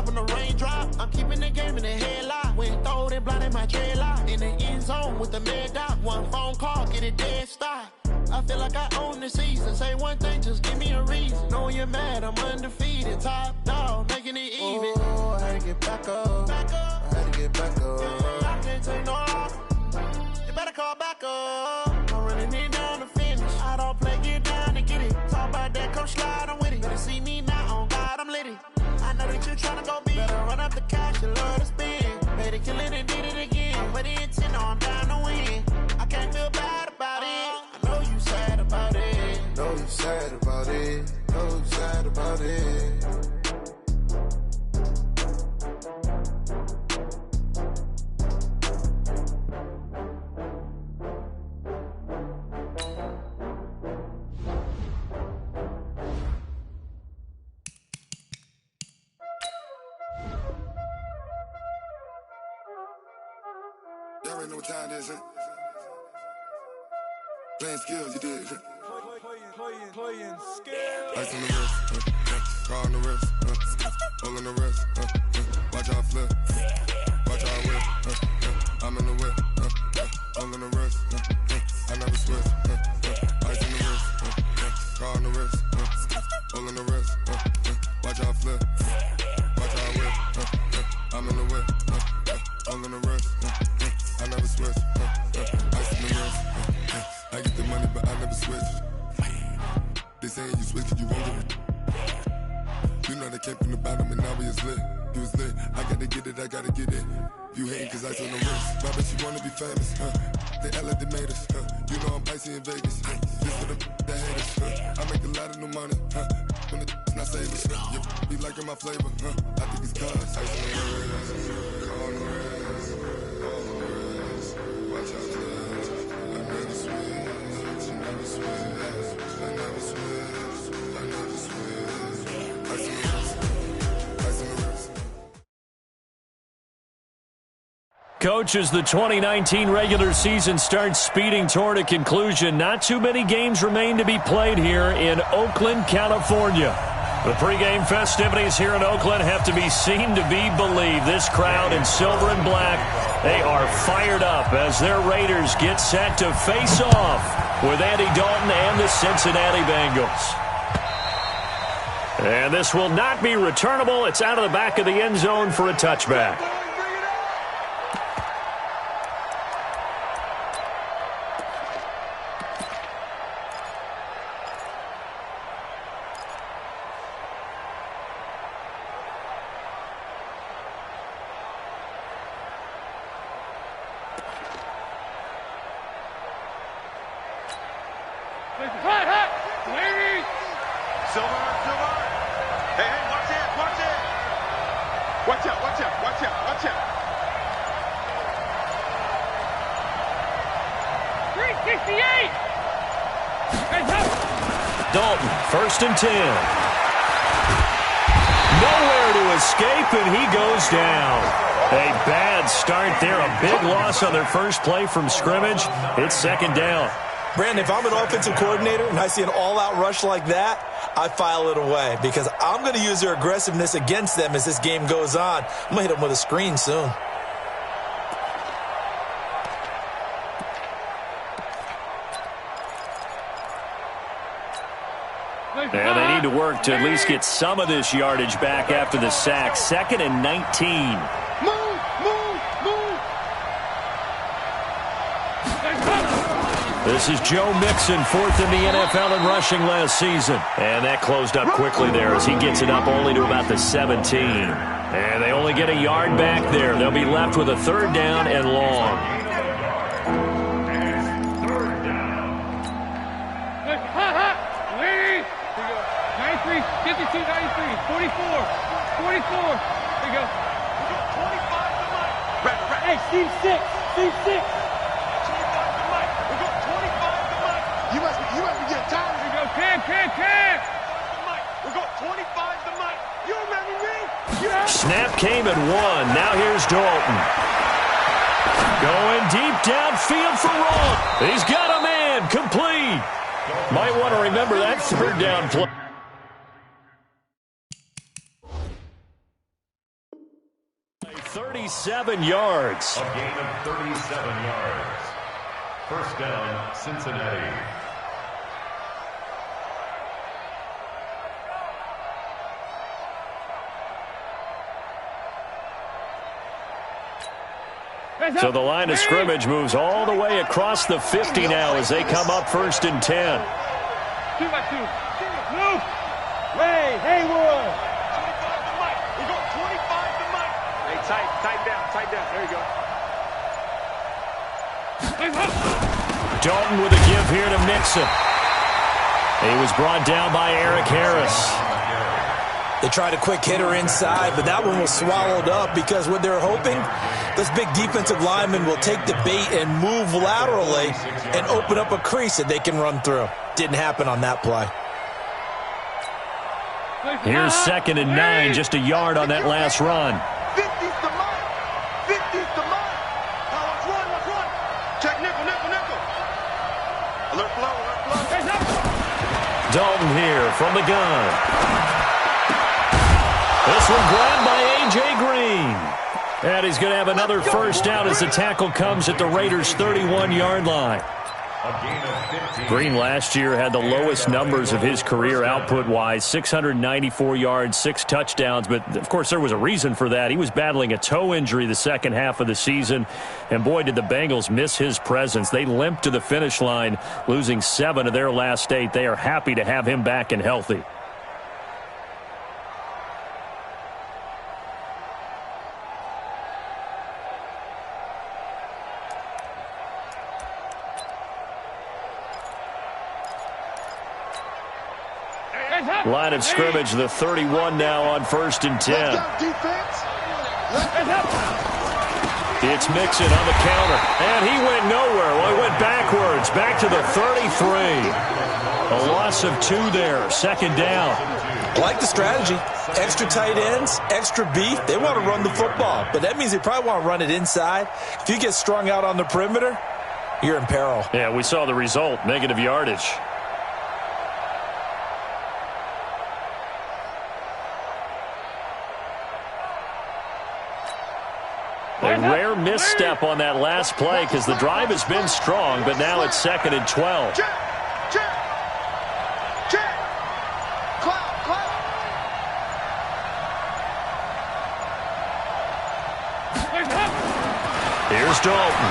stopping the raindrop. I'm keeping the game in the headlock. Went throwed and blinded my dreadlock. In the end zone with the mad dot. One phone call, get it dead stop. I feel like I own the season. Say one thing, just give me a reason. Knowing you're mad, I'm undefeated. Top dog, making it even. Oh, I had to get back up. I had to get back up. I can't take no loss. You better call back up. I'm running it down to finish. I don't play, get down to get it. Talk about that, come slide, I'm with it. Better see me now, on God, I'm litty. I know that you're trying to go big. Better run up the cash, you love to spend. Made it, kill it, and did it again. But the intent, no, I'm down to win. I can't feel bad about it. I know you sad about it. Know you sad about it. Know you sad about it. Y'all already know what time it is, huh? Playing skills, you did. Playing skills. Ice on the wrist, car on the wrist, hole in the wrist, watch out flip, watch out whip, I'm in the whip, hole in the wrist, I never switch, ice on the wrist, car on the wrist, hole in the wrist, watch out flip, watch out whip, I'm in the whip, hole in the wrist, I never switch, ice in the wrist, I get the money but I never switch. They saying you switch it, you won't get it. You know they came from the bottom and now we is lit. You was lit, I gotta get it, I gotta get it. You hating cause ice on the wrist. I bet you wanna be famous, They Ella they made us, You know I'm icy in Vegas, This for the haters, I make a lot of new money, When the not savers, You be liking my flavor, I think it's cause ice on the wrist, on the wrist, on the wrist. Watch out, I never switch, you never switch. I never switch, I never switch. Ice in the wrist, ice in the wrist. Coach, as the 2019 regular season starts speeding toward a conclusion, not too many games remain to be played here in Oakland, California. The pregame festivities here in Oakland have to be seen to be believed. This crowd in silver and black, they are fired up as their Raiders get set to face off with Andy Dalton and the Cincinnati Bengals. And this will not be returnable. It's out of the back of the end zone for a touchback. Dalton, 1st and 10. Nowhere to escape, and he goes down. A bad start there. A big loss on their first play from scrimmage. It's 2nd down. Brandon, if I'm an offensive coordinator and I see an all-out rush like that, I file it away because I'm going to use their aggressiveness against them as this game goes on. I'm going to hit them with a screen soon. And they need to work to at least get some of this yardage back after the sack. 2nd and 19. This is Joe Mixon, 4th in the NFL in rushing last season. And that closed up quickly there as he gets it up only to about the 17. And they only get a yard back there. They'll be left with a 3rd down and long. 52, 93, 44, 44. There you go. We got 25 to Mike. Hey, Steve 6. Steve 6. 25 to Mike. We got 25 to Mike. You must be getting tired. There you go. Cam. Mike. We got 25 to Mike. You remember me? Yeah. Snap came at 1. Now here's Dalton. Going deep downfield for Roll. He's got a man. Complete. Might want to remember that 3rd down play. 37 yards. A gain of 37 yards. First down, Cincinnati. So the line of scrimmage moves all the way across the 50 now as they come up 1st and 10. 2 by 2. Move. Ray Haywood. 25 to Mike. We go 25 to Mike. Hey, tight down. There you go. Dalton with a give here to Mixon. He was brought down by Eric Harris. They tried a quick hitter inside, but that one was swallowed up because what they're hoping, this big defensive lineman will take the bait and move laterally and open up a crease that they can run through. Didn't happen on that play. Here's 2nd and 9, just a yard on that last run. 50's the mark. 50's the mark. Let's run. Check nickel. Alert flow. Dalton here from the gun. This one grabbed by A.J. Green. And he's going to have another first down as the tackle comes at the Raiders' 31-yard line. Green last year had the lowest numbers of his career output-wise, 694 yards, 6 touchdowns. But, of course, there was a reason for that. He was battling a toe injury the second half of the season. And, boy, did the Bengals miss his presence. They limped to the finish line, losing 7 of their last 8. They are happy to have him back and healthy. Line of scrimmage, the 31 now on 1st and 10. It's Mixon on the counter, and he went nowhere. Well, he went backwards, back to the 33. A loss of 2 there, 2nd down. I like the strategy. Extra tight ends, extra beef. They want to run the football, but that means they probably want to run it inside. If you get strung out on the perimeter, you're in peril. Yeah, we saw the result, negative yardage. A rare misstep on that last play because the drive has been strong, but now it's 2nd and 12. Here's Dalton.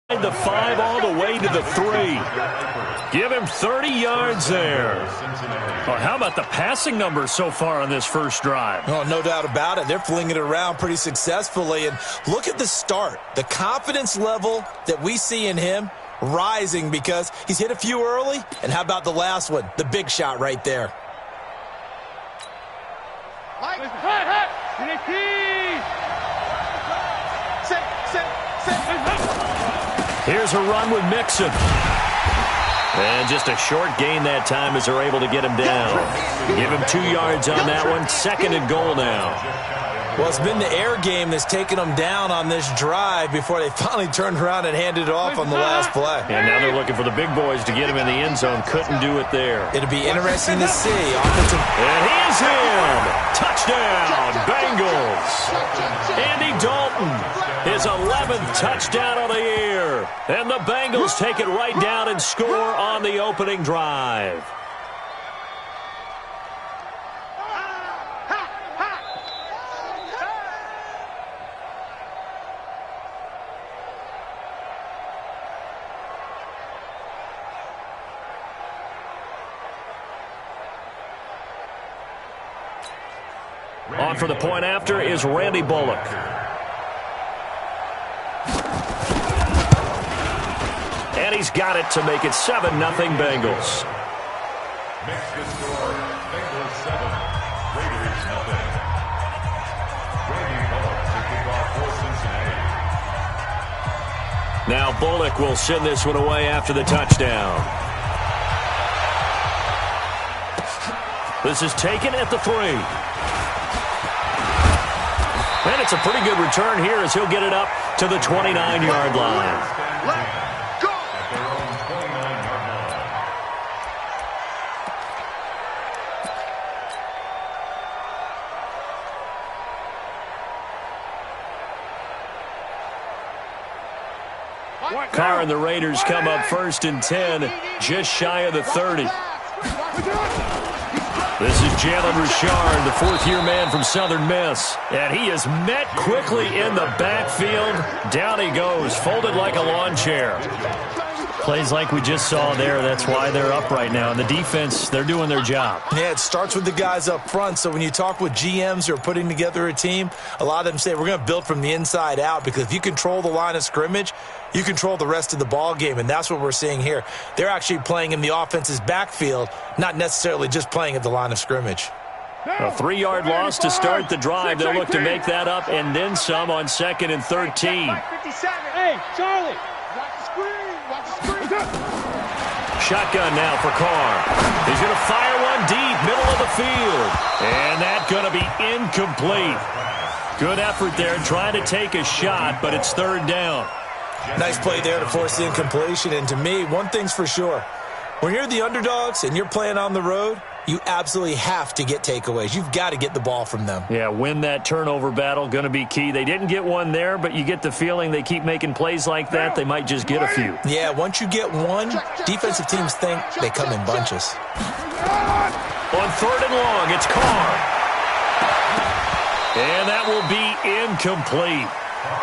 The 5 all the way to the 3. Give him 30 yards there. Well, how about the passing numbers so far on this first drive? Oh, no doubt about it. They're flinging it around pretty successfully. And look at the start. The confidence level that we see in him rising because he's hit a few early. And how about the last one? The big shot right there. Here's a run with Mixon. And just a short gain that time as they're able to get him down. Give him 2 yards on that one. 2nd and goal now. Well, it's been the air game that's taken them down on this drive before they finally turned around and handed it off on the last play. And now they're looking for the big boys to get him in the end zone. Couldn't do it there. It'll be interesting to see. Offensive. And he is in. Touchdown, Bengals. Andy Dalton, his 11th touchdown of the year. And the Bengals take it right down and score on the opening drive. On for the point after is Randy Bullock. And he's got it to make it 7-0 Bengals. Next to score, Bengals 7, Raiders 0. Randy Bullock to kick off for Cincinnati. Now Bullock will send this one away after the touchdown. This is taken at the 3. And it's a pretty good return here as he'll get it up to the 29-yard line. Carr and the Raiders come up 1st and 10, just shy of the 30. This is Jalen Richard, the fourth-year man from Southern Miss. And he is met quickly in the backfield. Down he goes, folded like a lawn chair. Plays like we just saw there. That's why they're up right now. And the defense, they're doing their job. Yeah, it starts with the guys up front. So when you talk with GMs who are putting together a team, a lot of them say we're going to build from the inside out, because if you control the line of scrimmage, you control the rest of the ball game, and that's what we're seeing here. They're actually playing in the offense's backfield, not necessarily just playing at the line of scrimmage. A 3-yard loss to start the drive. They'll look to make that up and then some on 2nd and 13. Hey, Charlie. Watch the screen. Watch the screen. Shotgun now for Carr. He's going to fire one deep, middle of the field. And that's going to be incomplete. Good effort there, trying to take a shot, but it's 3rd down. Nice play there to force the incompletion. And to me, one thing's for sure. When you're the underdogs and you're playing on the road, you absolutely have to get takeaways. You've got to get the ball from them. Yeah, win that turnover battle, going to be key. They didn't get one there, but you get the feeling they keep making plays like that, they might just get a few. Yeah, once you get one, defensive teams think they come in bunches. On 3rd and long, it's Carr. And that will be incomplete.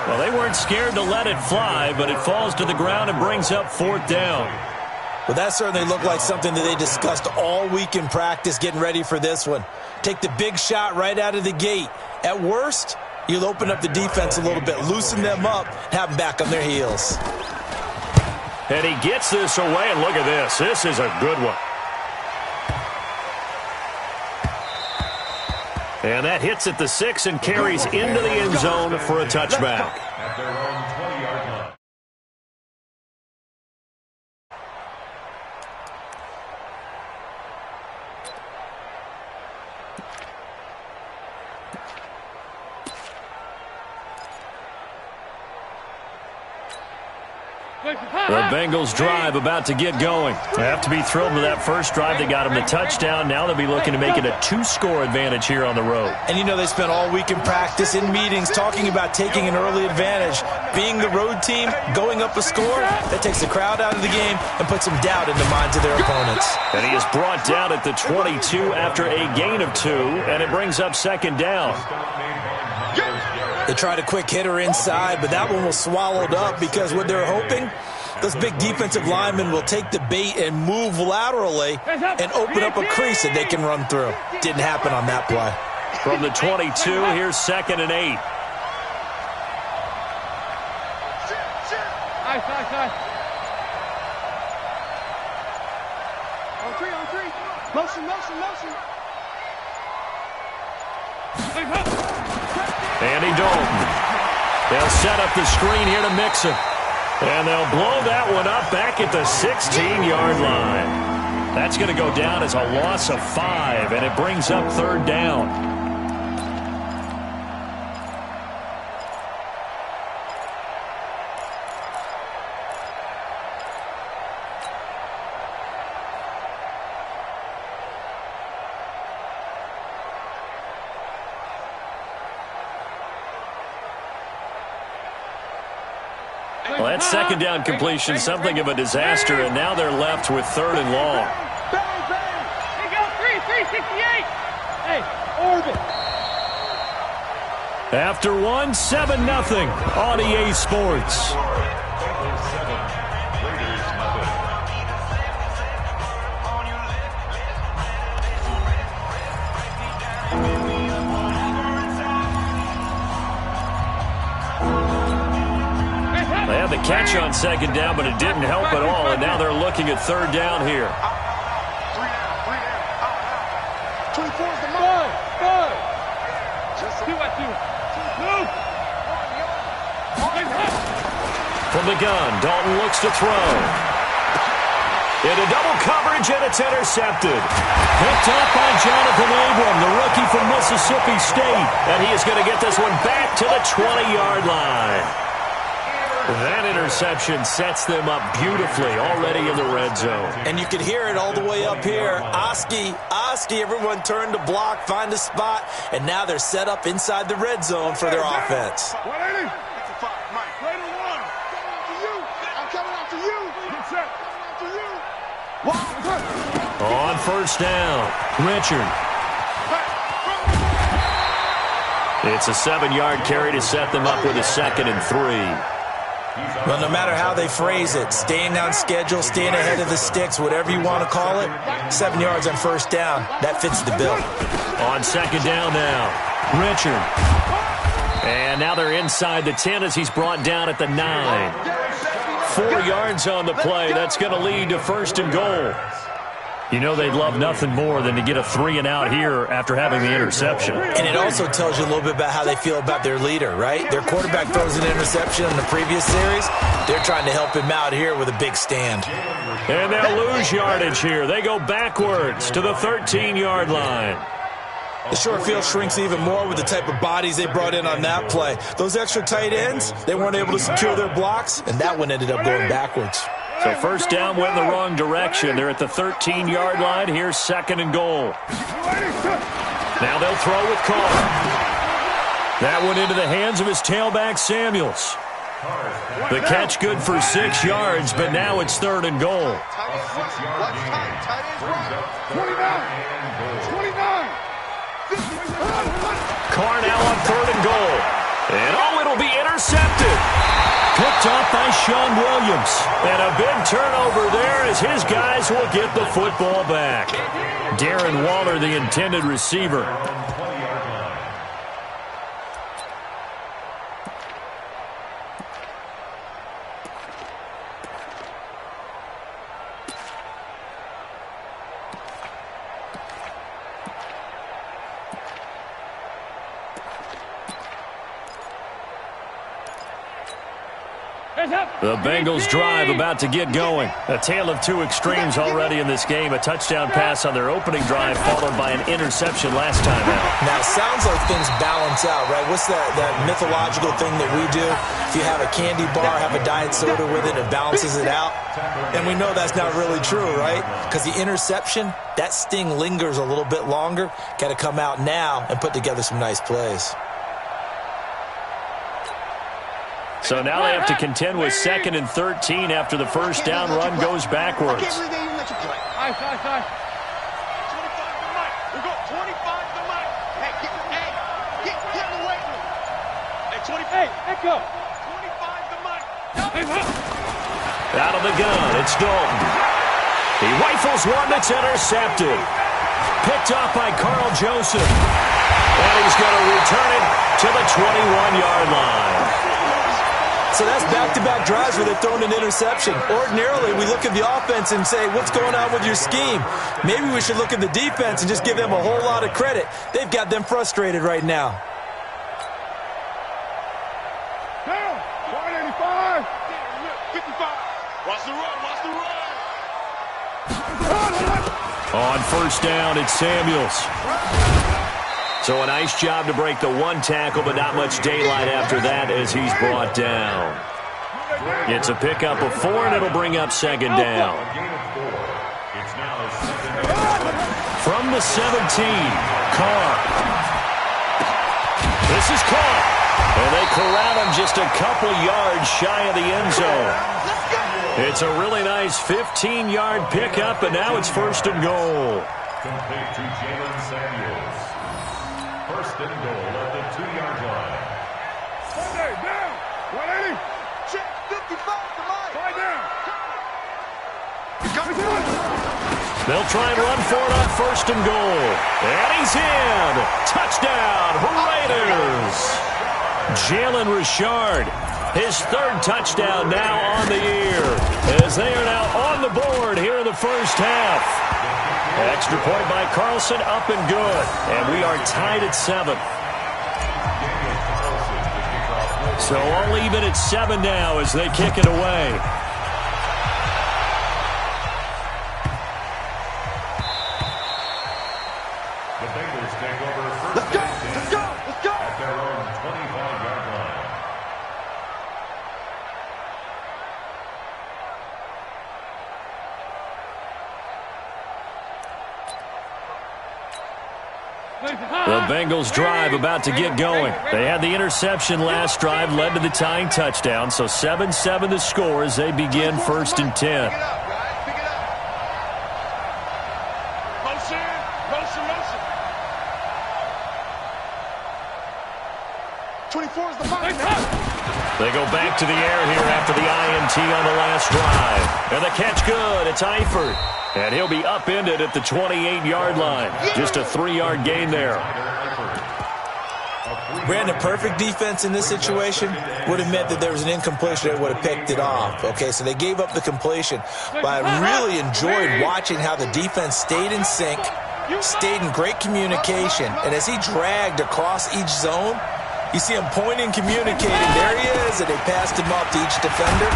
Well, they weren't scared to let it fly, but it falls to the ground and brings up 4th down. Well, that certainly looked like something that they discussed all week in practice, getting ready for this one. Take the big shot right out of the gate. At worst, you'll open up the defense a little bit, loosen them up, have them back on their heels. And he gets this away, and look at this. This is a good one. And that hits at the 6 and carries into the end zone for a touchback. At their own 20-yard line. The Bengals drive about to get going. They have to be thrilled with that first drive. They got them the touchdown. Now they'll be looking to make it a 2-score advantage here on the road. And you know they spent all week in practice, in meetings, talking about taking an early advantage. Being the road team, going up a score, that takes the crowd out of the game and puts some doubt in the minds of their opponents. And he is brought down at the 22 after a gain of 2, and it brings up 2nd down. They tried a quick hitter inside, but that one was swallowed up because what they're hoping, those big defensive linemen will take the bait and move laterally and open up a crease that they can run through. Didn't happen on that play. From the 22, here's 2nd and 8. Nice. On 3. Motion. Andy Dalton. They'll set up the screen here to Mixon. And they'll blow that one up back at the 16-yard line. That's going to go down as a loss of 5, and it brings up 3rd down. Well, that 2nd down completion, something of a disaster, and now they're left with 3rd and long. Hey, go 368. Hey, orbit. After 1, 7-0 on EA Sports. They had the catch on 2nd down, but it didn't help at all, and now they're looking at 3rd down here. 24 is the mark. 5. Just 2 at 2. Move. From the gun, Dalton looks to throw. Into double coverage, and it's intercepted. Picked up by Jonathan Abram, the rookie from Mississippi State. And he is going to get this one back to the 20-yard line. That interception sets them up beautifully already in the red zone. And you can hear it all the way up here. Oski, everyone turned to block, find a spot, and now they're set up inside the red zone for their offense. On first down, Richard. It's a 7-yard carry to set them up with a 2nd and 3. Well, no matter how they phrase it, staying on schedule, staying ahead of the sticks, whatever you want to call it, 7 yards on first down, that fits the bill. On 2nd down now, Richard. And now they're inside the 10 as he's brought down at the 9. 4 yards on the play. That's going to lead to 1st and goal. You know they'd love nothing more than to get a 3-and-out here after having the interception. And it also tells you a little bit about how they feel about their leader, right? Their quarterback throws an interception in the previous series. They're trying to help him out here with a big stand. And they'll lose yardage here. They go backwards to the 13-yard line. The short field shrinks even more with the type of bodies they brought in on that play. Those extra tight ends, they weren't able to secure their blocks, and that one ended up going backwards. So first down went in the wrong direction. They're at the 13-yard line. Here's 2nd and goal. Now they'll throw with Carr. That one into the hands of his tailback, Samuels. The catch good for 6 yards, but now it's 3rd and goal. 29. Carr now on 3rd and goal. And it'll be intercepted. Picked off by Sean Williams. And a big turnover there as his guys will get the football back. Darren Waller, the intended receiver. The Bengals drive about to get going. A tale of two extremes already in this game. A touchdown pass on their opening drive followed by an interception last time out. Now, it sounds like things balance out, right? What's that mythological thing that we do? If you have a candy bar, have a diet soda with it, it balances it out. And we know that's not really true, right? Because the interception, that sting lingers a little bit longer. Got to come out now and put together some nice plays. So now they have to contend with 2nd and 13 after the first down run goes backwards. Ice. 25 to Mike. We go 25 to Mike. Hey, get away from him. Hey, 25. Echo. 25 to Mike. Out of the gun, it's Dalton. He rifles one that's intercepted. Picked off by Carl Joseph. And he's going to return it to the 21-yard line. So that's back-to-back drives where they're throwing an interception. Ordinarily, we look at the offense and say, what's going on with your scheme? Maybe we should look at the defense and just give them a whole lot of credit. They've got them frustrated right now. Down. 185. 55. Watch the run. On first down, it's Samuels. So a nice job to break the one tackle, but not much daylight after that as he's brought down. It's a pickup of 4, and it'll bring up 2nd down. From the 17, Carr. This is Carr. And they corral him just a couple yards shy of the end zone. It's a really nice 15-yard pickup, and now it's 1st and goal. Complete to Jalen Samuels. 1st and goal at the 2-yard line. Sunday, down. 180. Check 55 to Mike. 5 down. They'll try and run for it on 1st and goal. And he's in. Touchdown, Raiders. Jalen Richard, his 3rd touchdown now on the year, as they are now on the board here in the first half. Extra point by Carlson, up and good. And we are tied at 7. So all even at 7 now as they kick it away. The Bengals take over first and 10 at their own 25-yard line. The Bengals drive about to get going. They had the interception last drive, led to the tying touchdown. So 7-7 the score as they begin 1st and 10. Motion. Motion, motion. 24 is the mark. They go back to the air here after the INT on the last drive. And the catch good. It's Eifert. And he'll be upended at the 28-yard line. Just a 3-yard gain there. Brandon, perfect defense in this situation would have meant that there was an incompletion that would have picked it off. Okay, so they gave up the completion. But I really enjoyed watching how the defense stayed in sync, stayed in great communication. And as he dragged across each zone, you see him pointing, communicating. There he is, and they passed him off to each defender.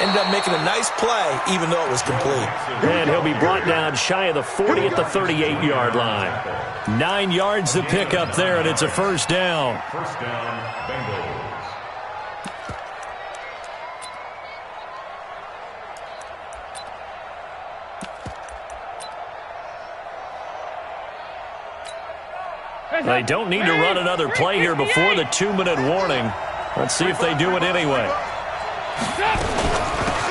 Ended up making a nice play, even though it was complete. And he'll be brought down shy of the 40 at the 38-yard line. 9 yards to pick up there, and it's a first down. First down, Bengals. They don't need to run another play here before the 2-minute warning. Let's see if they do it anyway.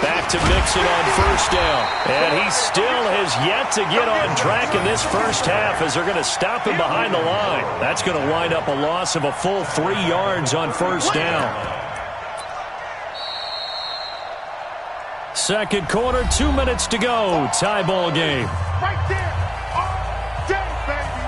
Back to Mixon on first down. And he still has yet to get on track in this first half as they're going to stop him behind the line. That's going to wind up a loss of a full 3 yards on first down. Second quarter, 2 minutes to go. Tie ball game. Right there. All day, baby.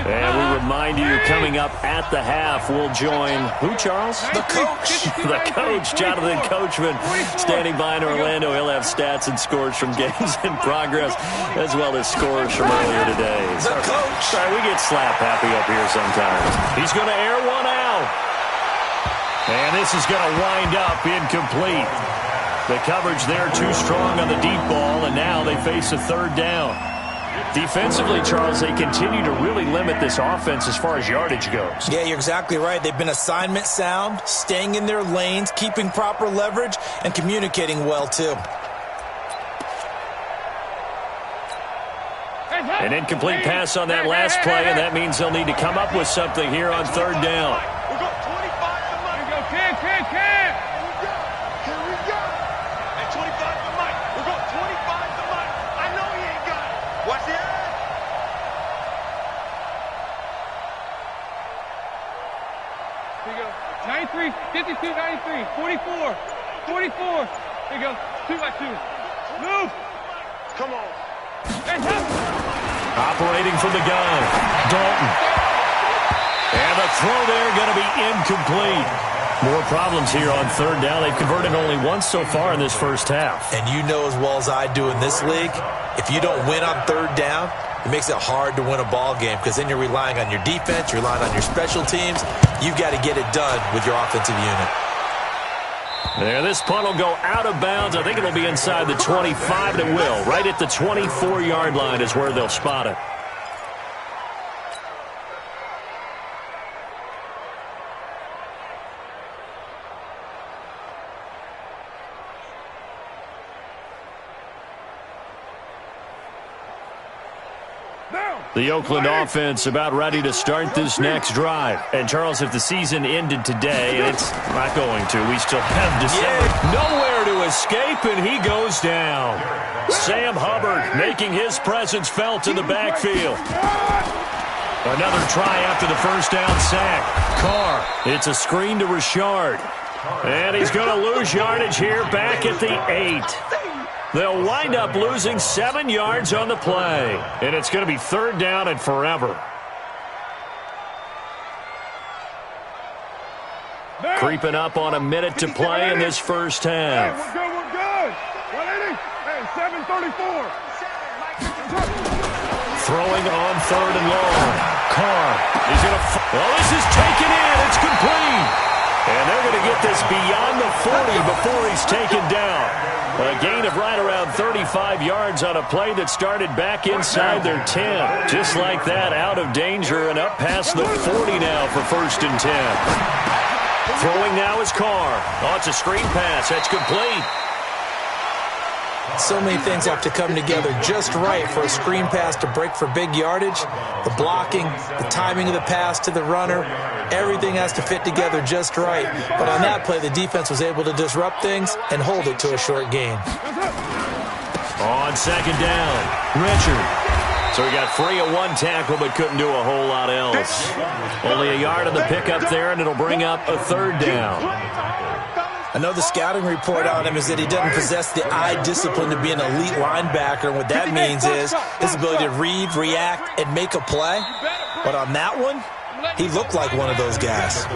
And we remind you, coming up at the half, we'll join who, Charles? The coach. The coach, Jonathan Coachman, standing by in Orlando. He'll have stats and scores from games in progress, as well as scores from earlier today. The coach. Sorry, we get slap happy up here sometimes. He's going to air one out. And this is going to wind up incomplete. The coverage there too strong on the deep ball, and now they face a third down. Defensively, Charles, they continue to really limit this offense as far as yardage goes. Yeah, you're exactly right. They've been assignment sound, staying in their lanes, keeping proper leverage, and communicating well, too. An incomplete pass on that last play, and that means they'll need to come up with something here on third down. We got 25 to Mike. Here we go, Cam. Here we go. And 25 to Mike. We got 25 to Mike. I know he ain't got it. Watch it. Here we go. 93, 52, 93, 44, 44. Here we go. 2-by-2. Move. Come on. Hey, Operating from the gun, Dalton. And the throw there going to be incomplete. More problems here on third down. They've converted only once so far in this first half. And you know as well as I do in this league, if you don't win on third down, it makes it hard to win a ball game because then you're relying on your defense, you're relying on your special teams. You've got to get it done with your offensive unit. There, this punt will go out of bounds. I think it'll be inside the 25, and it will. Right at the 24-yard line is where they'll spot it. The Oakland offense about ready to start this next drive. And, Charles, if the season ended today, and it's not going to, we still have December. Nowhere to escape, and he goes down. Sam Hubbard making his presence felt in the backfield. Another try after the first down sack. Carr, it's a screen to Richard. And he's going to lose yardage here back at the 8. They'll wind up losing 7 yards on the play. And it's going to be third down and forever. Creeping up on a minute to play in this first half. We're good. 180. Hey, 734. Throwing on third and long. Carr is going to... Well, this is taken in. It's complete. And they're going to get this beyond the 40 before he's taken down. A gain of right around 35 yards on a play that started back inside their 10. Just like that, out of danger and up past the 40 now for 1st and 10. Throwing now is Carr. Oh, it's a screen pass. That's complete. So many things have to come together just right for a screen pass to break for big yardage. The blocking, the timing of the pass to the runner, everything has to fit together just right. But on that play, the defense was able to disrupt things and hold it to a short gain. On 2nd down, Richard. So he got free of one tackle but couldn't do a whole lot else. Only a yard on the pickup there, and it'll bring up a 3rd down. I know the scouting report on him is that he doesn't possess the eye discipline to be an elite linebacker. And what that means is his ability to read, react, and make a play. But on that one, he looked like one of those guys.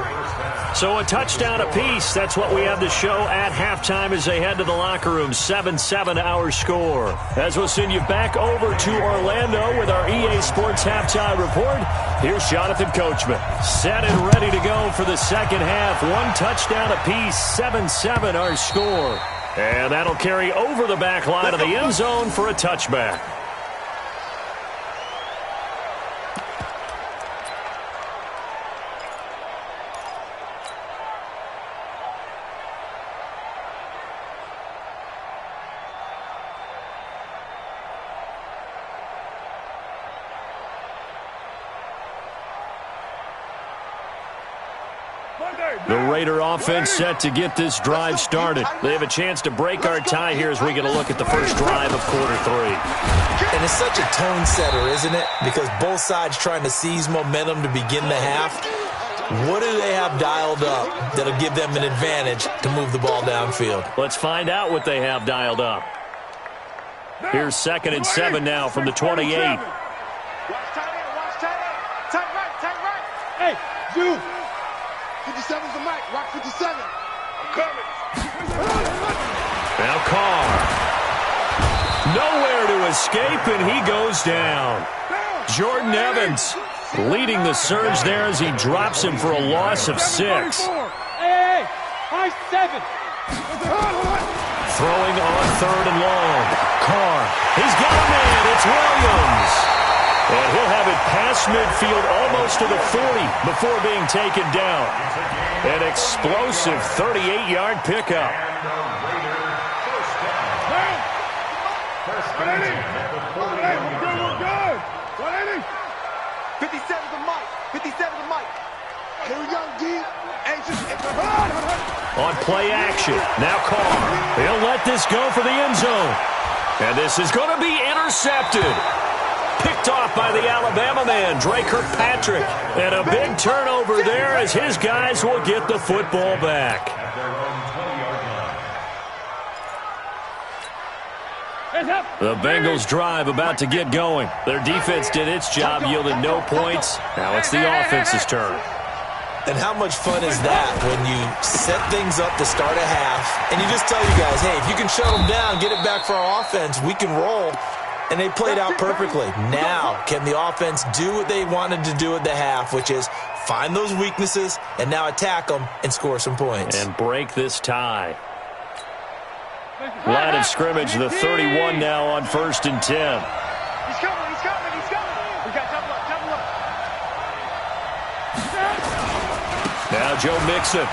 So a touchdown apiece. That's what we have to show at halftime as they head to the locker room. 7-7 our score. As we'll send you back over to Orlando with our EA Sports Halftime Report. Here's Jonathan Coachman. Set and ready to go for the second half. One touchdown apiece. 7-7 our score. And that'll carry over the back line of the end zone for a touchback. The Raider offense set to get this drive started. They have a chance to break our tie here as we get a look at the first drive of quarter 3. And it's such a tone setter, isn't it? Because both sides trying to seize momentum to begin the half. What do they have dialed up that'll give them an advantage to move the ball downfield? Let's find out what they have dialed up. Here's 2nd and 7 now from the 28. Watch tight end, watch tight end. Tight right. Hey, you. 57's the mic. Rock 57. I'm coming. Now Carr. Nowhere to escape, and he goes down. Jordan Evans leading the surge there as he drops him for a loss of 6. Hey, high 7. Throwing on 3rd and long. Carr. He's got a man. It's Williams. And he'll have it past midfield almost to the 40 before being taken down. An explosive 38-yard pickup. We're good. 57's the mic. 57's the mic. Here we go, D. On play action. Now Carr. He'll let this go for the end zone. And this is going to be intercepted. Picked off by the Alabama man, Dre Kirkpatrick. And a big turnover there as his guys will get the football back. The Bengals drive about to get going. Their defense did its job, yielded no points. Now it's the offense's turn. And how much fun is that when you set things up to start a half and you just tell you guys, hey, if you can shut them down, get it back for our offense, we can roll. And they played out perfectly. Now, can the offense do what they wanted to do at the half, which is find those weaknesses and now attack them and score some points. And break this tie. Line of scrimmage, the 31 now on 1st and 10. He's coming. We got double up. Now Joe Mixon.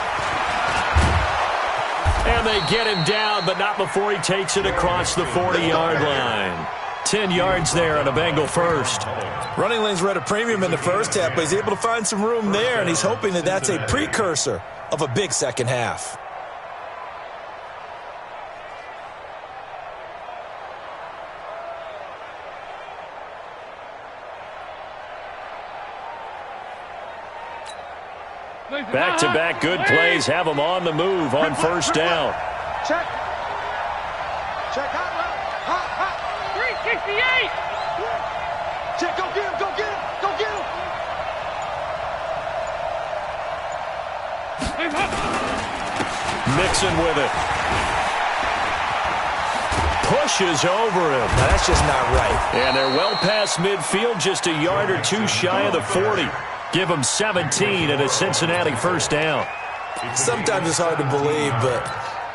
And they get him down, but not before he takes it across the 40-yard line. 10 yards there on a Bengal first. Running lanes were at a premium in the first half, but he's able to find some room there, and he's hoping that that's a precursor of a big second half. Back-to-back good plays have them on the move on 1st down. Check. Hot. 368. Check, go get him. Mixon with it. Pushes over him. That's just not right. And they're well past midfield, just a yard or two shy of the 40. Give them 17 at a Cincinnati 1st down. Sometimes it's hard to believe, but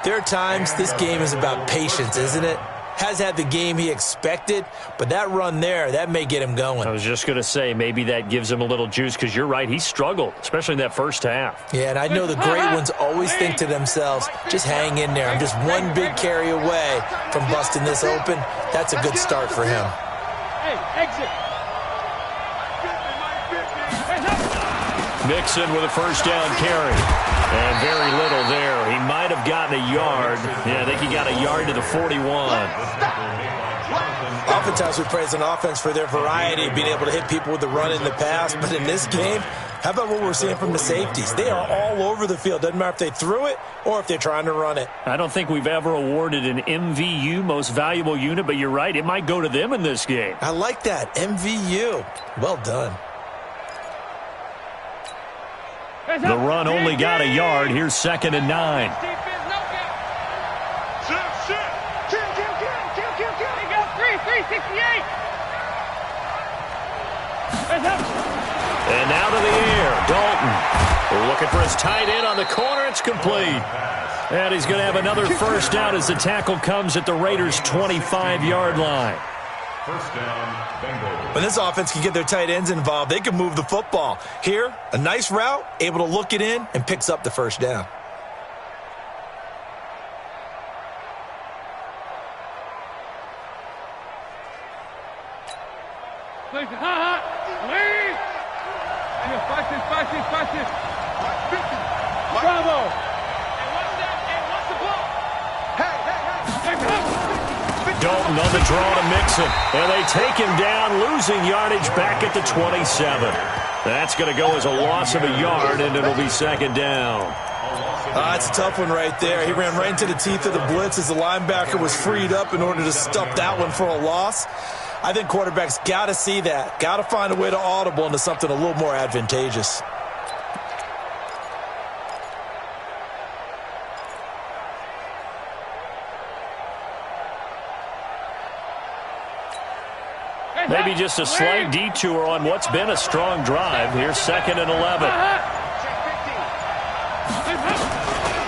there are times this game is about patience, isn't it? Has had the game he expected, but that run there, that may get him going. I was just going to say, maybe that gives him a little juice, because you're right, he struggled, especially in that first half. Yeah, and I know the great ones always think to themselves, just hang in there. I'm just one big carry away from busting this open. That's a good start for him. Hey, exit. Mixon with a first down carry. And very little there. He might have gotten a yard. Yeah, I think he got a yard to the 41. Oftentimes we praise an offense for their variety, being able to hit people with the run in the past. But in this game, how about what we're seeing from the safeties? They are all over the field. Doesn't matter if they threw it or if they're trying to run it. I don't think we've ever awarded an MVU, most valuable unit, but you're right, it might go to them in this game. I like that, MVU. Well done. The run only got a yard. Here's 2nd and 9. They got 368. And now to the air, Dalton. We're looking for his tight end on the corner. It's complete. And he's going to have another first down as the tackle comes at the Raiders' 25-yard line. First down, Bengals. When this offense can get their tight ends involved, they can move the football. Here, a nice route, able to look it in, and picks up the first down. Bravo. Dalton on the draw to Mixon. And they take him down, losing yardage back at the 27. That's going to go as a loss of a yard, and it'll be 2nd down. That's a tough one right there. He ran right into the teeth of the blitz as the linebacker was freed up in order to stop that one for a loss. I think quarterbacks got to see that. Got to find a way to audible into something a little more advantageous. Maybe just a slight detour on what's been a strong drive. Here's 2nd and 11.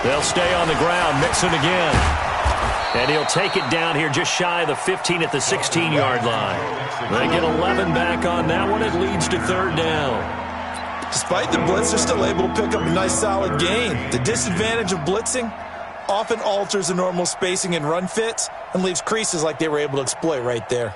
They'll stay on the ground. Mixon again. And he'll take it down here just shy of the 15 at the 16-yard line. They get 11 back on that one. It leads to 3rd down. Despite the blitz, they're still able to pick up a nice solid gain. The disadvantage of blitzing often alters the normal spacing and run fits and leaves creases like they were able to exploit right there.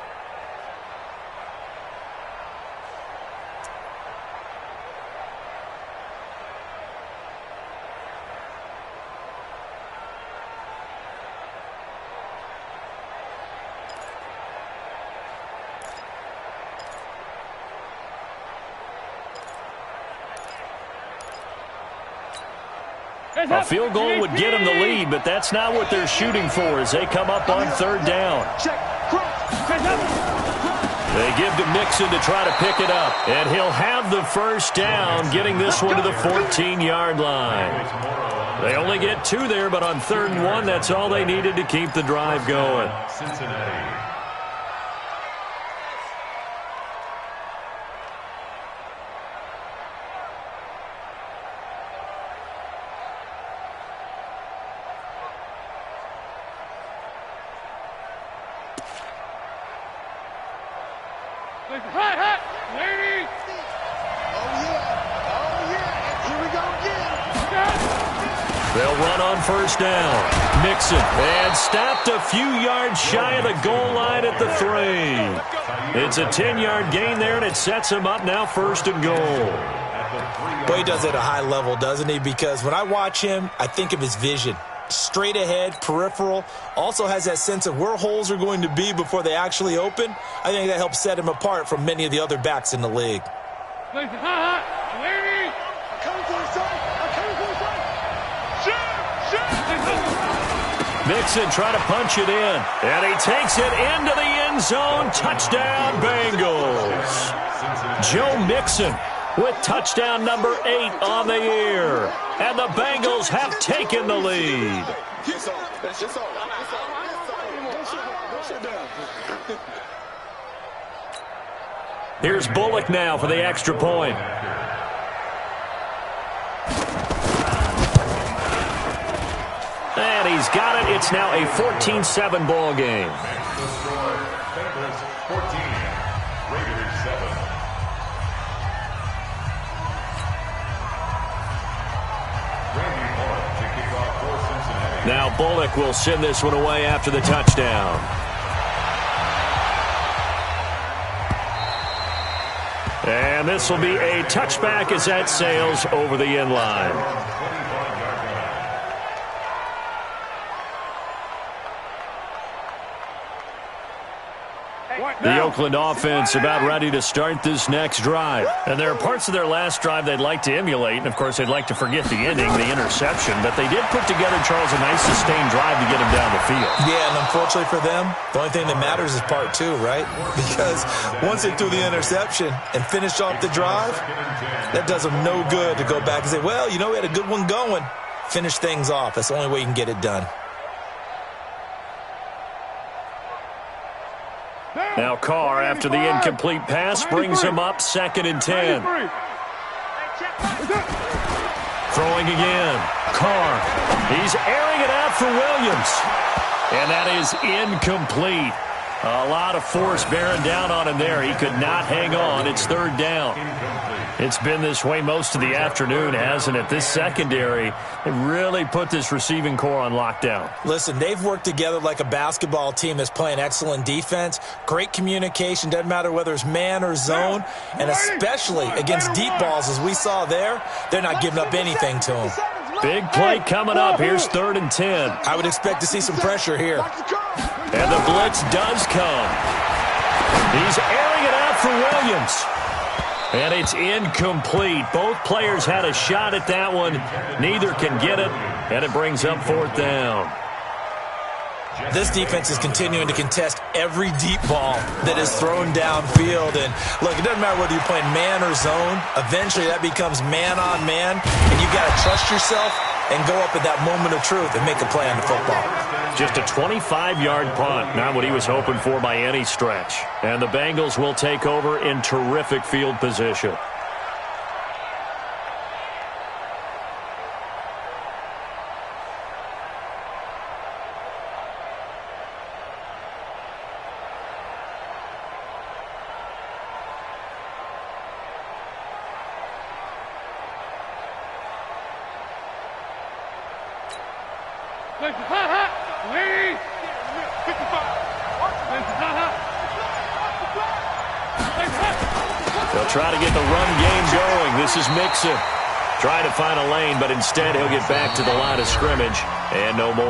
A field goal would get them the lead, but that's not what they're shooting for as they come up on 3rd down. They give to Mixon to try to pick it up, and he'll have the first down, getting this one to the 14-yard line. They only get 2 there, but on 3rd and 1, that's all they needed to keep the drive going. Cincinnati. They'll run on first down. Mixon, and stopped a few yards shy of the goal line at the 3. It's a 10-yard gain there, and it sets him up now 1st and goal. Boy, he does it at a high level, doesn't he? Because when I watch him, I think of his vision. Straight ahead, peripheral, also has that sense of where holes are going to be before they actually open. I think that helps set him apart from many of the other backs in the league. Mixon trying to punch it in, and he takes it into the end zone. Touchdown, Bengals. Joe Mixon with touchdown number 8 on the year. And the Bengals have taken the lead. Here's Bullock now for the extra point. He's got it. It's now a 14-7 ball game. The score, Bengals 14, Raiders 7. Randy Bullock to kick off for Cincinnati. Now Bullock will send this one away after the touchdown. And this will be a touchback as that sails over the end line. The Oakland offense about ready to start this next drive. And there are parts of their last drive they'd like to emulate. And, of course, they'd like to forget the ending, the interception. But they did put together, Charles, a nice sustained drive to get them down the field. Yeah, and unfortunately for them, the only thing that matters is part two, right? Because once they threw the interception and finished off the drive, that does them no good to go back and say, well, you know, we had a good one going. Finish things off. That's the only way you can get it done. Now Carr, after the incomplete pass, brings him up 2nd and 10. Throwing again. Carr. He's airing it out for Williams. And that is incomplete. A lot of force bearing down on him there. He could not hang on. It's 3rd down. It's been this way most of the afternoon, hasn't it? This secondary, they really put this receiving core on lockdown. Listen, they've worked together like a basketball team that's playing excellent defense. Great communication. Doesn't matter whether it's man or zone. And especially against deep balls, as we saw there, they're not giving up anything to them. Big play coming up. Here's 3rd and 10. I would expect to see some pressure here. And the blitz does come. He's airing it out for Williams. And it's incomplete. Both players had a shot at that one. Neither can get it, and it brings up 4th down. This defense is continuing to contest every deep ball that is thrown downfield. And, look, it doesn't matter whether you're playing man or zone. Eventually, that becomes man on man, and you've got to trust yourself and go up at that moment of truth and make a play on the football. Just a 25-yard punt, not what he was hoping for by any stretch. And the Bengals will take over in terrific field position. They'll try to get the run game going. This is Mixon. Trying to find a lane, but instead he'll get back to the line of scrimmage and no more.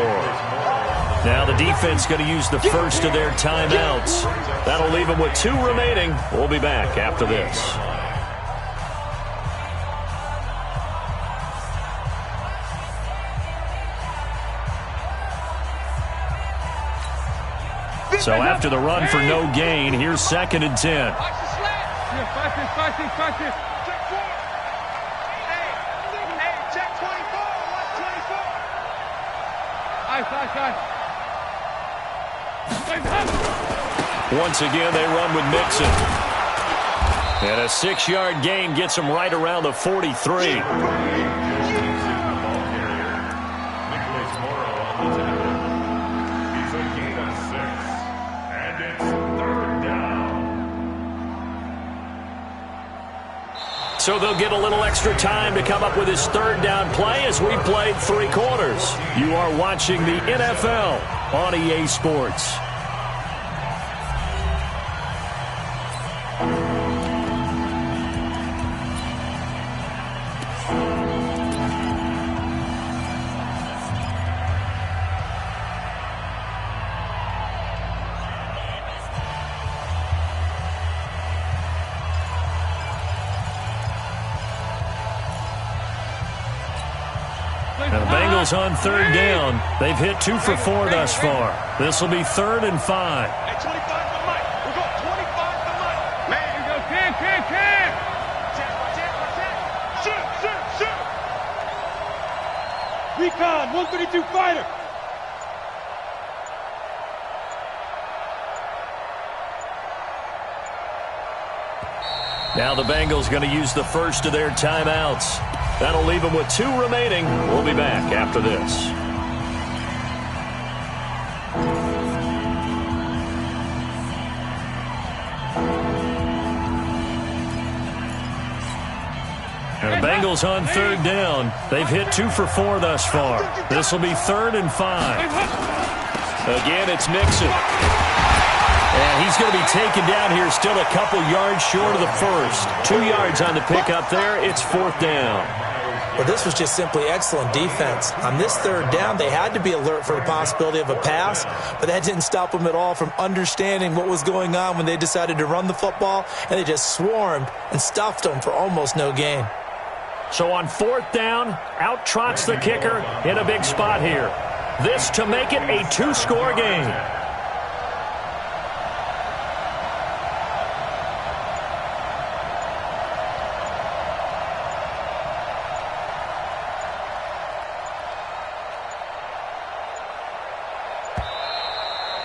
Now the defense going to use the first of their timeouts. That'll leave them with 2 remaining. We'll be back after this. So after the run for no gain, here's 2nd and 10. Fight this. Check 4. Hey, check 24. Watch 24. Once again, they run with Mixon. And a 6-yard gain gets them right around the 43. So they'll get a little extra time to come up with his 3rd down play as we played 3 quarters. You are watching the NFL on EA Sports. And the Bengals on 3rd down. They've hit 2 for 4 thus far. This will be 3rd and 5. Hey, 25 for Mike. We'll go 25 for Mike. Man, you go 10. Shoot. Recon, 132 fighter. Now the Bengals going to use the first of their timeouts. That'll leave them with 2 remaining. We'll be back after this. The Bengals on third down. They've hit 2 for 4 thus far. This will be 3rd and 5. Again, it's Mixon. And he's going to be taken down here, still a couple yards short of the first. 2 yards on the pickup there. It's 4th down. Well, this was just simply excellent defense. On this 3rd down, they had to be alert for the possibility of a pass, but that didn't stop them at all from understanding what was going on when they decided to run the football, and they just swarmed and stuffed them for almost no gain. So on 4th down, out trots the kicker in a big spot here. This to make it a 2-score game.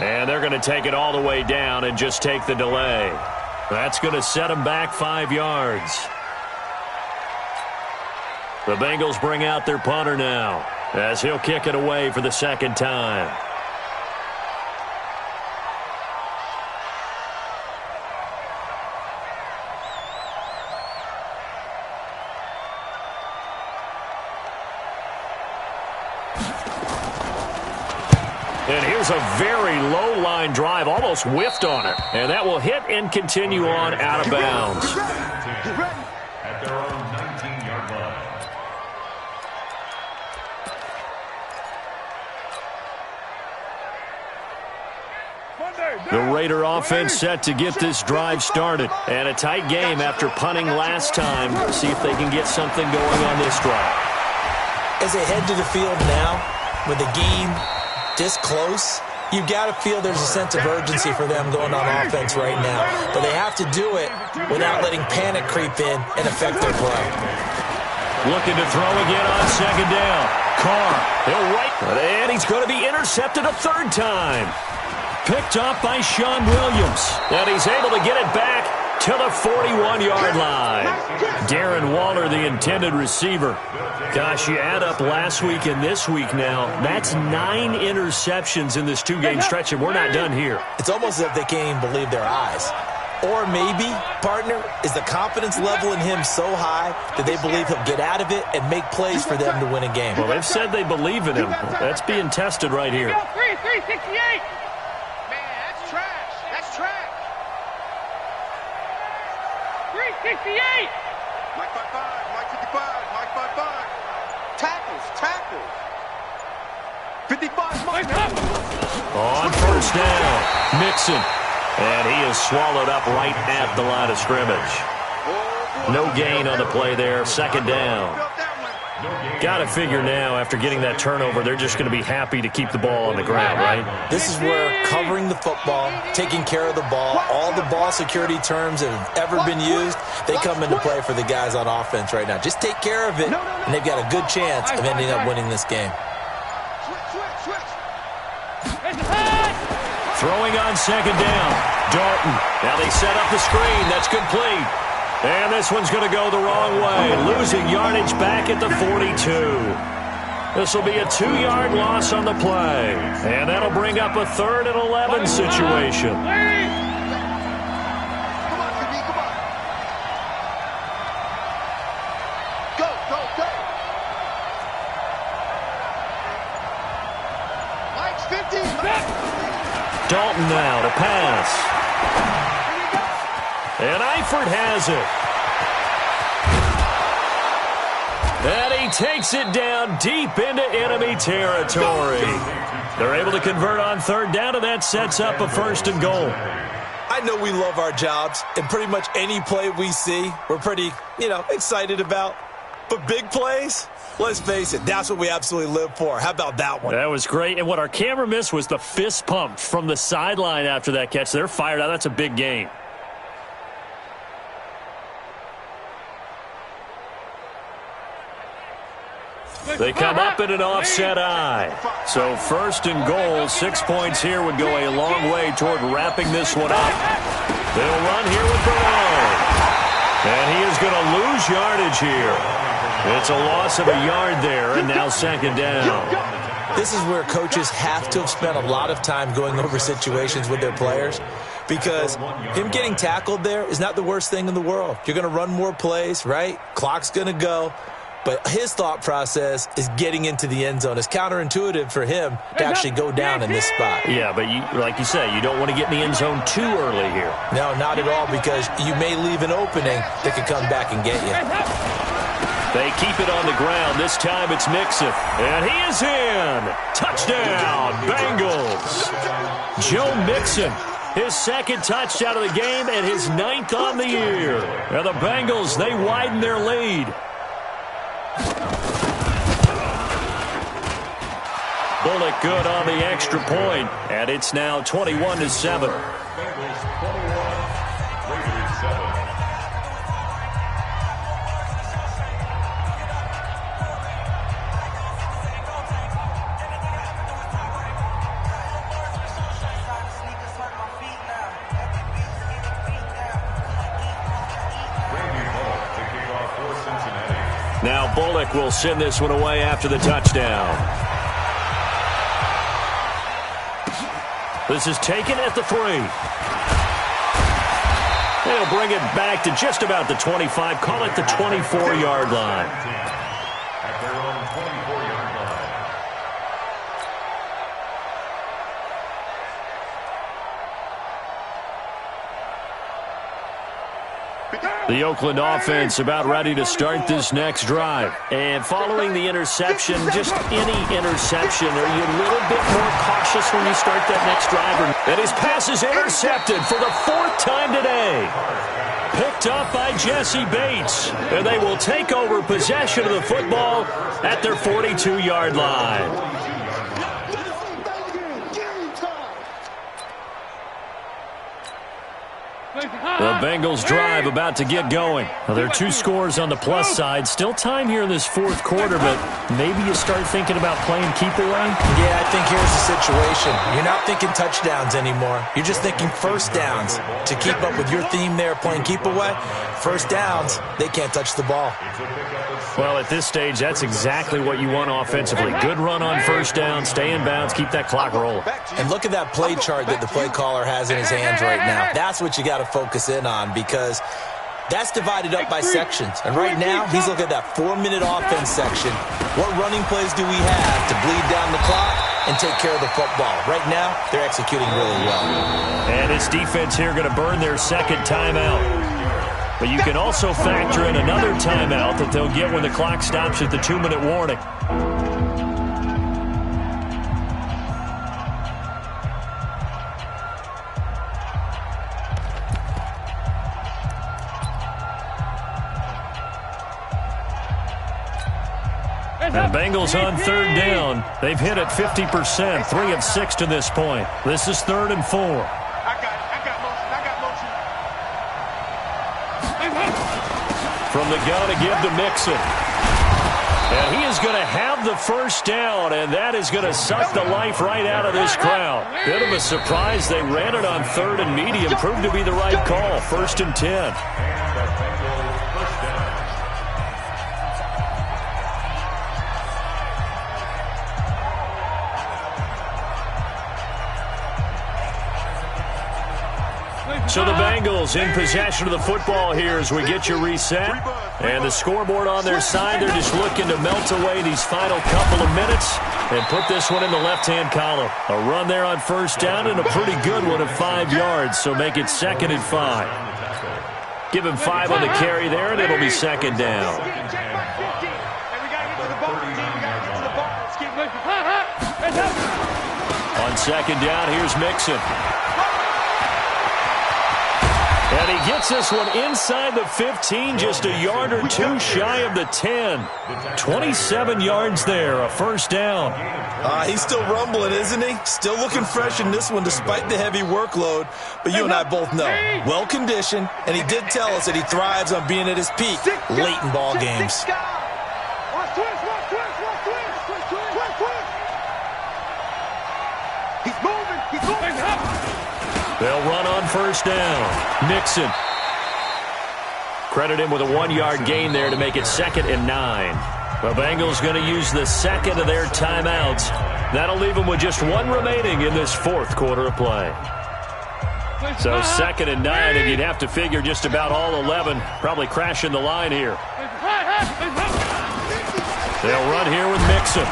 And they're going to take it all the way down and just take the delay. That's going to set them back 5 yards. The Bengals bring out their punter now, as he'll kick it away for the 2nd time. And here's a very low line drive, almost whiffed on it. And that will hit and continue on out of bounds. At their own 19-yard line. The Raider offense set to get this drive started. And a tight game after punting last time. See if they can get something going on this drive. As they head to the field now, with the game this close, you've got to feel there's a sense of urgency for them going on offense right now. But they have to do it without letting panic creep in and affect their play. Looking to throw again on 2nd down. Carr, he'll right, and he's going to be intercepted a 3rd time. Picked up by Sean Williams. And he's able to get it back to the 41-yard line. Darren Waller, the intended receiver. Gosh, you add up last week and this week now, that's 9 interceptions in this 2-game stretch, and we're not done here. It's almost as if they can't even believe their eyes. Or maybe, partner, is the confidence level in him so high that they believe he'll get out of it and make plays for them to win a game. Well, they've said they believe in him. That's being tested right here. 368. Man, that's trash. That's trash. 368. Mike 55, Mike 55, Mike 55. Tackles. 55, Mike. On 1st down, Mixon. And he is swallowed up right at the line of scrimmage. No gain on the play there, 2nd down. Got to figure now, after getting that turnover, they're just going to be happy to keep the ball on the ground, right? This is where covering the football, taking care of the ball, all the ball security terms that have ever been used, they come into play for the guys on offense right now. Just take care of it, and they've got a good chance of ending up winning this game. Throwing on 2nd down, Dalton. Now they set up the screen. That's complete. And this one's going to go the wrong way, losing yardage back at the 42. This will be a 2-yard loss on the play. And that'll bring up a 3rd and 11 situation. Come on, QB, come on. Go. Mike's 50. Dalton now to pass. And Eifert has it. And he takes it down deep into enemy territory. They're able to convert on 3rd down, and that sets up a 1st and goal. I know we love our jobs, and pretty much any play we see, we're pretty, excited about. But big plays, let's face it, that's what we absolutely live for. How about that one? That was great. And what our camera missed was the fist pump from the sideline after that catch. They're fired out. That's a big game. They come up in an offset eye. So 1st and goal, 6 points here would go a long way toward wrapping this one up. They'll run here with Burrow. And he is going to lose yardage here. It's a loss of a yard there, and now 2nd down. This is where coaches have to have spent a lot of time going over situations with their players. because him getting tackled there is not the worst thing in the world. You're going to run more plays, right? Clock's going to go. But his thought process is getting into the end zone. It's counterintuitive for him to actually go down in this spot. Yeah, but like you say, you don't want to get in the end zone too early here. No, not at all, because you may leave an opening that could come back and get you. They keep it on the ground. This time it's Mixon. And he is in. Touchdown, Bengals. Joe Mixon, his second touchdown of the game and his 9th on the year. And the Bengals, they widen their lead. Bullock good on the extra point, and it's now 21-7. Bengals 21, Raiders 7. Now Bullock will send this one away after the touchdown. This is taken at the 3. They'll bring it back to just about the 25. Call it the 24-yard line. At their own 24-yard line. The Oakland offense about ready to start this next drive. And following the interception, just any interception, are you a little bit more cautious when you start that next drive? And his pass is intercepted for the 4th time today. Picked up by Jesse Bates. And they will take over possession of the football at their 42-yard line. The Bengals drive about to get going. Well, there are 2 scores on the plus side. Still time here in this 4th quarter, but maybe you start thinking about playing keep away? Yeah, I think here's the situation. You're not thinking touchdowns anymore. You're just thinking first downs. To keep up with your theme there, playing keep away, first downs, they can't touch the ball. Well, at this stage, that's exactly what you want offensively. Good run on first down, stay in bounds, keep that clock rolling. And look at that play chart that the play caller has in his hands right now. That's what you got to focus in on, because that's divided up by sections. And right now, he's looking at that 4-minute offense section. What running plays do we have to bleed down the clock and take care of the football? Right now, they're executing really well. And his defense here going to burn their second timeout. But you can also factor in another timeout that they'll get when the clock stops at the 2-minute warning. And the Bengals on 3rd down. They've hit it 50%, 3 of 6 to this point. This is 3rd and 4. I got motion. From the gun to give to Mixon. And he is going to have the first down, and that is going to suck the life right out of this crowd. Bit of a surprise. They ran it on 3rd and medium. Proved to be the right call. 1st and 10. So the Bengals in possession of the football here as we get you reset. And the scoreboard on their side, they're just looking to melt away these final couple of minutes and put this one in the left-hand column. A run there on first down and a pretty good one of 5 yards, so make it 2nd and 5. Give him 5 on the carry there, and it'll be 2nd down. On 2nd down, here's Mixon. And he gets this one inside the 15, just a yard or 2 shy of the 10. 27 yards there, a first down. He's still rumbling, isn't he? Still looking fresh in this one despite the heavy workload. But you and I both know, well-conditioned, and he did tell us that he thrives on being at his peak late in ball games. He's moving. They'll run on first down. Mixon. Credit him with a 1-yard gain there to make it 2nd and 9. The Bengals going to use the 2nd of their timeouts. That'll leave them with just 1 remaining in this 4th quarter of play. So 2nd and 9, and you'd have to figure just about all 11 probably crashing the line here. They'll run here with Mixon.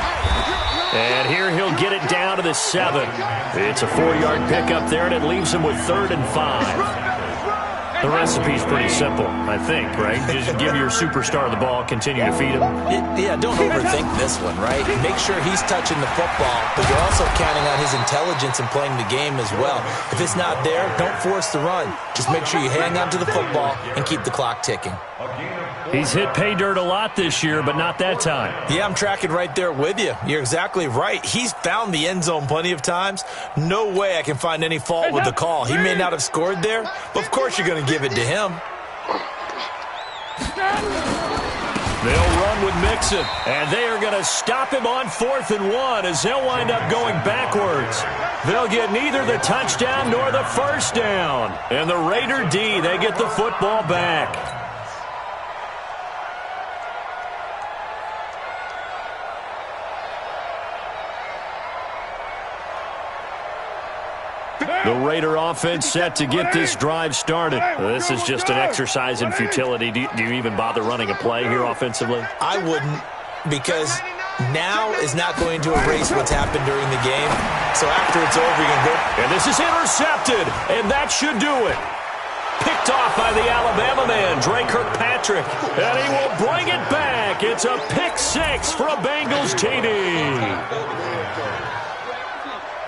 And here he'll get it down to the 7. It's a 4-yard pickup there, and it leaves him with 3rd and 5. The recipe's pretty simple, I think, right? Just give your superstar the ball, continue to feed him. Yeah, don't overthink this one, right? Make sure he's touching the football, but you're also counting on his intelligence in playing the game as well. If it's not there, don't force the run. Just make sure you hang on to the football and keep the clock ticking. He's hit pay dirt a lot this year, but not that time. Yeah, I'm tracking right there with you. You're exactly right. He's found the end zone plenty of times. No way I can find any fault with the call. He may not have scored there, but of course you're going to give it to him. They'll run with Mixon, and they are going to stop him on 4th and 1 as they'll wind up going backwards. They'll get neither the touchdown nor the first down. And the Raider D, they get the football back. The Raider offense set to get this drive started. This is just an exercise in futility. Do you even bother running a play here offensively? I wouldn't, because now is not going to erase what's happened during the game. So after it's over, you can go. And this is intercepted, and that should do it. Picked off by the Alabama man, Dre Kirkpatrick. And he will bring it back. It's a pick 6 for a Bengals TD.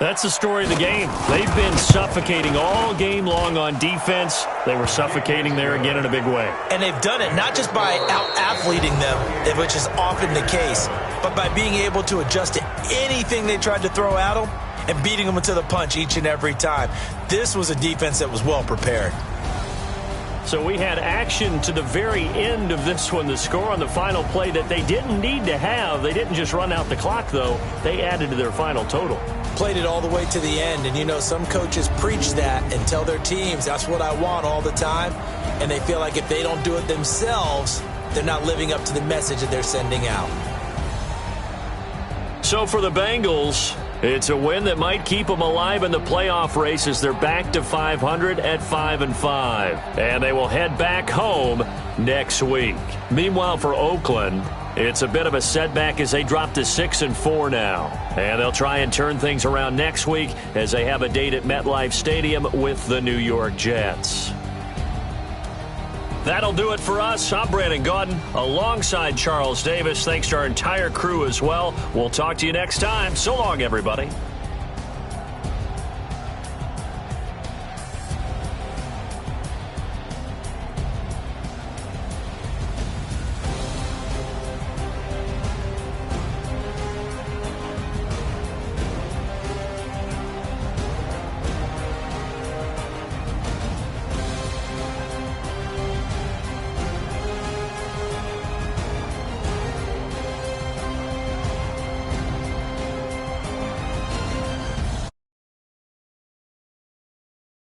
That's the story of the game. They've been suffocating all game long on defense. They were suffocating there again in a big way. And they've done it not just by out-athleting them, which is often the case, but by being able to adjust to anything they tried to throw at them and beating them to the punch each and every time. This was a defense that was well prepared. So we had action to the very end of this one. The score on the final play that they didn't need to have. They didn't just run out the clock, though. They added to their final total. Played it all the way to the end. And, you know, some coaches preach that and tell their teams, that's what I want all the time. And they feel like if they don't do it themselves, they're not living up to the message that they're sending out. So for the Bengals, it's a win that might keep them alive in the playoff race as they're back to 500 at 5-5. And they will head back home next week. Meanwhile, for Oakland, it's a bit of a setback as they drop to 6-4 now. And they'll try and turn things around next week as they have a date at MetLife Stadium with the New York Jets. That'll do it for us. I'm Brandon Gaudin alongside Charles Davis. Thanks to our entire crew as well. We'll talk to you next time. So long, everybody.